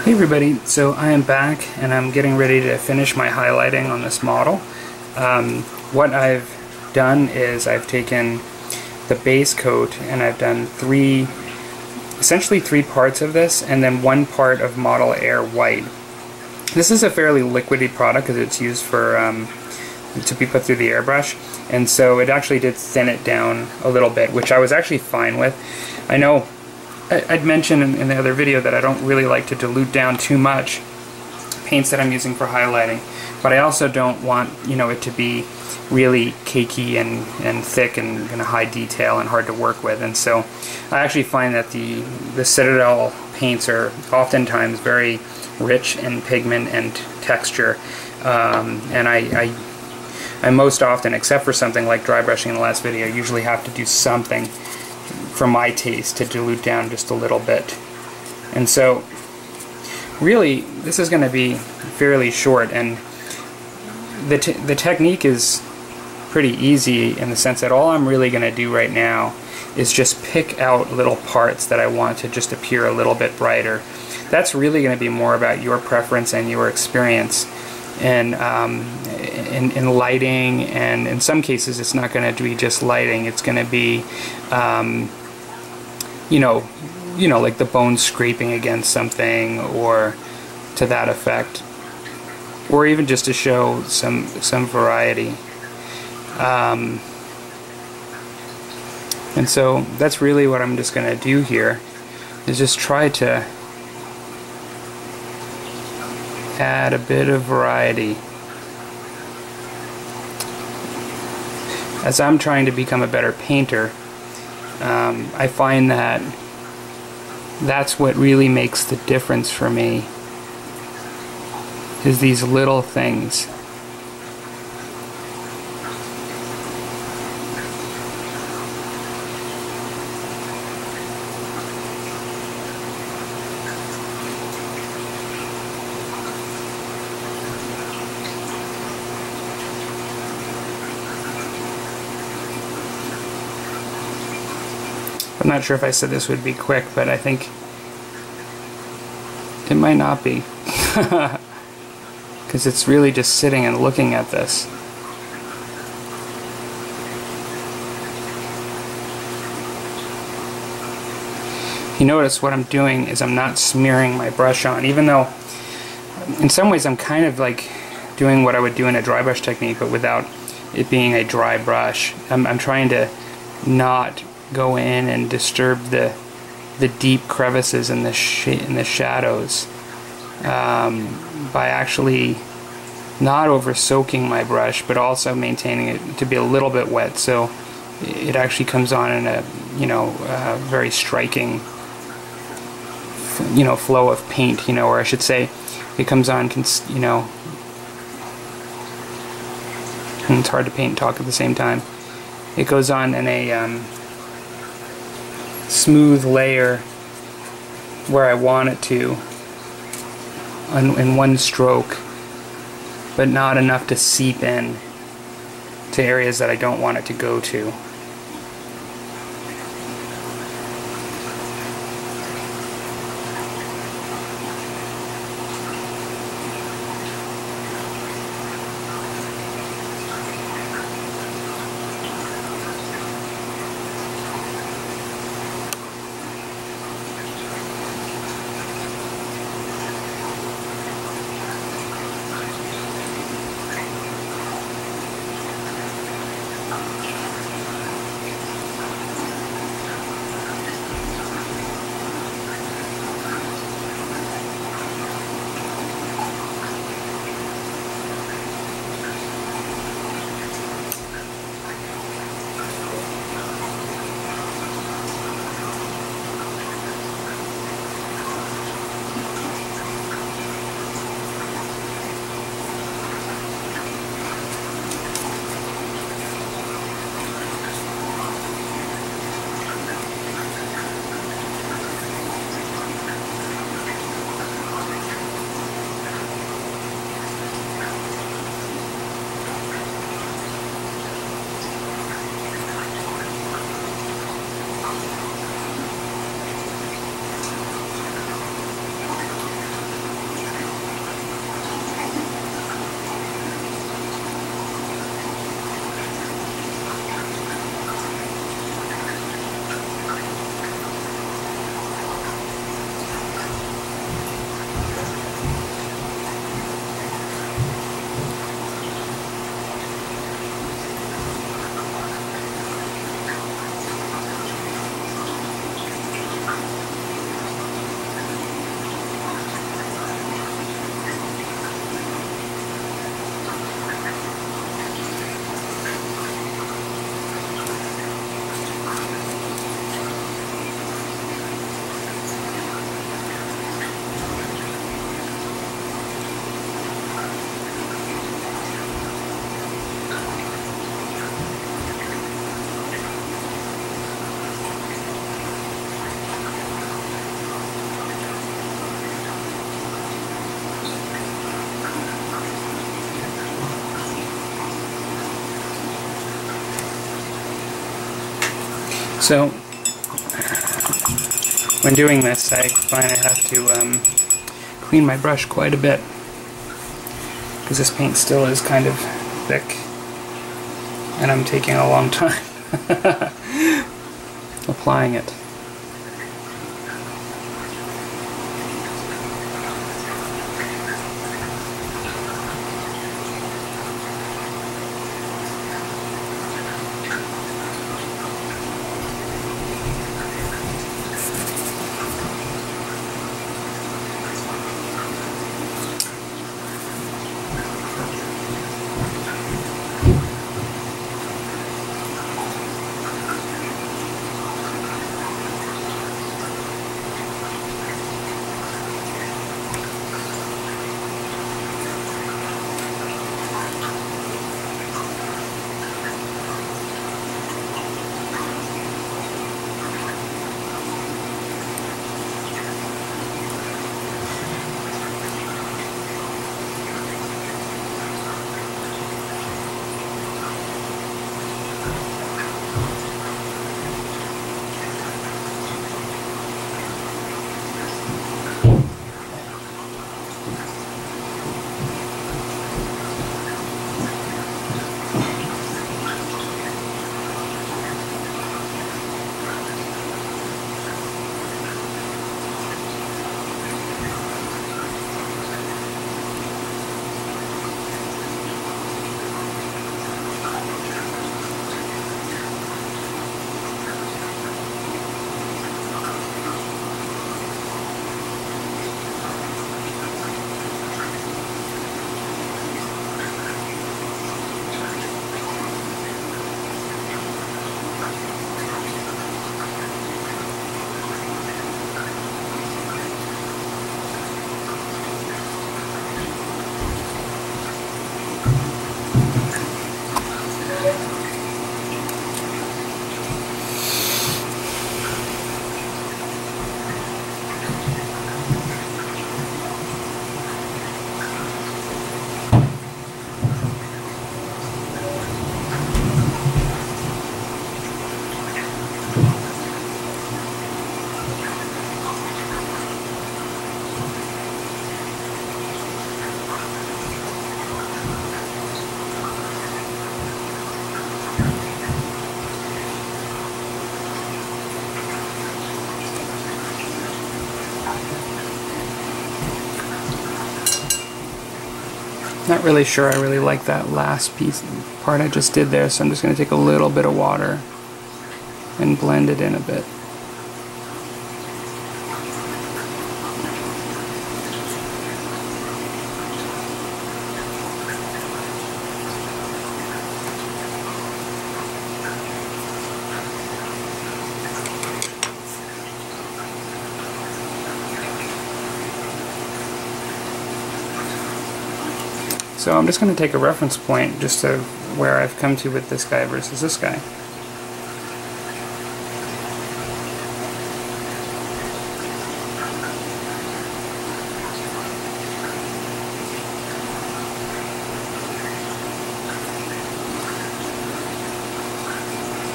Hey everybody, so I am back and I'm getting ready to finish my highlighting on this model. What I've done is I've taken the base coat and I've done essentially three parts of this and then one part of Model Air White. This is a fairly liquidy product because it's used for to be put through the airbrush, and so it actually did thin it down a little bit, which I was actually fine with. I know I'd mentioned in the other video that I don't really like to dilute down too much paints that I'm using for highlighting, but I also don't want it to be really cakey and thick and high detail and hard to work with. And so I actually find that the Citadel paints are oftentimes very rich in pigment and texture, and I most often, except for something like dry brushing in the last video, usually have to do something for my taste to dilute down just a little bit. And so really this is going to be fairly short, and the technique is pretty easy in the sense that all I'm really going to do right now is just pick out little parts that I want to just appear a little bit brighter. That's really going to be more about your preference and your experience in lighting, and in some cases it's not going to be just lighting, it's going to be like the bone scraping against something or to that effect, or even just to show some variety. And so that's really what I'm just going to do here, is just try to add a bit of variety. As I'm trying to become a better painter, I find that that's what really makes the difference for me, is these little things. I'm not sure if I said this would be quick, but I think it might not be, because it's really just sitting and looking at this. You notice what I'm doing is I'm not smearing my brush on, even though in some ways I'm kind of like doing what I would do in a dry brush technique, but without it being a dry brush. I'm trying to not go in and disturb the deep crevices in the shadows by actually not over soaking my brush, but also maintaining it to be a little bit wet, so it actually comes on in a very striking flow of paint, or I should say it comes on and it's hard to paint and talk at the same time. It goes on in a smooth layer where I want it to in one stroke, but not enough to seep in to areas that I don't want it to go to. So, when doing this, I find I have to clean my brush quite a bit, because this paint still is kind of thick, and I'm taking a long time applying it. Not really sure I really like that last part I just did there, so I'm just going to take a little bit of water and blend it in a bit. So I'm just going to take a reference point just to where I've come to with this guy versus this guy.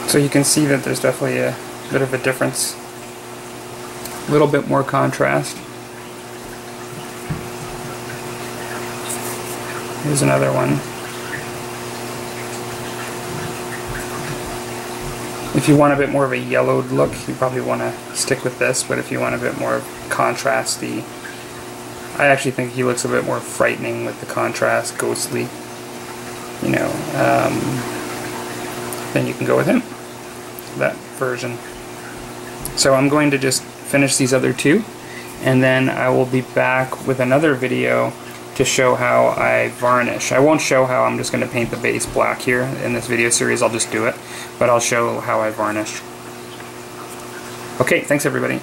So you can see that there's definitely a bit of a difference, a little bit more contrast. Here's another one. If you want a bit more of a yellowed look, you probably want to stick with this, but if you want a bit more contrasty, I actually think he looks a bit more frightening with the contrast, ghostly, you know, then you can go with him, that version. So I'm going to just finish these other two, and then I will be back with another video to show how I varnish. I won't show how I'm just going to paint the base black here in this video series, I'll just do it, but I'll show how I varnish. Okay, thanks everybody.